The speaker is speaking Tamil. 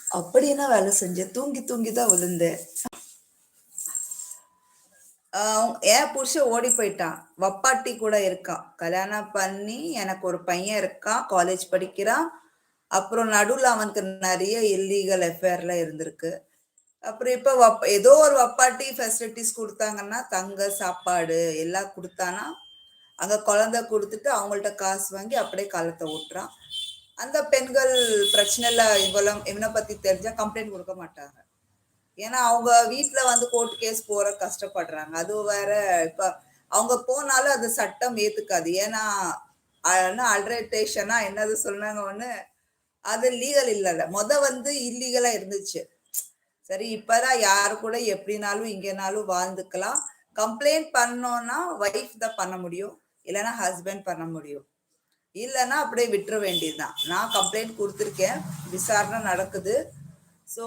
அப்படி என்ன வேலை செஞ்சேன்? தூங்கி தூங்கி தான் விழுந்தேன். என் புருஷன் ஓடி போயிட்டான். வப்பாட்டி கூட இருக்கான். கல்யாணம் பண்ணி எனக்கு ஒரு பையன் இருக்கான். காலேஜ் படிக்கிறான். அப்புறம் நடுவுல அவனுக்கு நிறைய இல்லீகல் அஃபேர்லாம் இருந்திருக்கு. அப்புறம் இப்ப ஏதோ ஒரு வப்பாட்டி ஃபெசிலிட்டிஸ் கொடுத்தாங்கன்னா, தங்க, சாப்பாடு எல்லாம் கொடுத்தானா, அங்க குழந்தை கொடுத்துட்டு அவங்கள்ட்ட காசு வாங்கி அப்படியே காலத்தை ஓட்டுறான். அந்த பெண்கள் பிரச்சனைல இவனை பத்தி தெரிஞ்சா கம்ப்ளைண்ட் கொடுக்க மாட்டாங்க. ஏன்னா அவங்க வீட்டுல வந்து கோர்ட் கேஸ் போற கஷ்டப்படுறாங்க. அது வேற. இப்ப அவங்க போனாலும் அது சட்டம் ஏத்துக்காது. ஏன்னா அல்ட்ரேஷனா என்னது சொன்னாங்க ஒண்ணு, அது லீகல் இல்ல. வந்து இல்லீகலா இருந்துச்சு. சரி, இப்பதான் யாரு கூட எப்படினாலும் இங்கனாலும் வாழ்ந்துக்கலாம். கம்ப்ளைண்ட் பண்ணோம்னா ஒய்ஃப் தான் பண்ண முடியும், இல்லைன்னா ஹஸ்பண்ட் பண்ண முடியும். இல்லைன்னா அப்படியே விட்டுற வேண்டியதுதான். நான் கம்ப்ளைண்ட் கொடுத்துருக்கேன், விசாரணை நடக்குது. ஸோ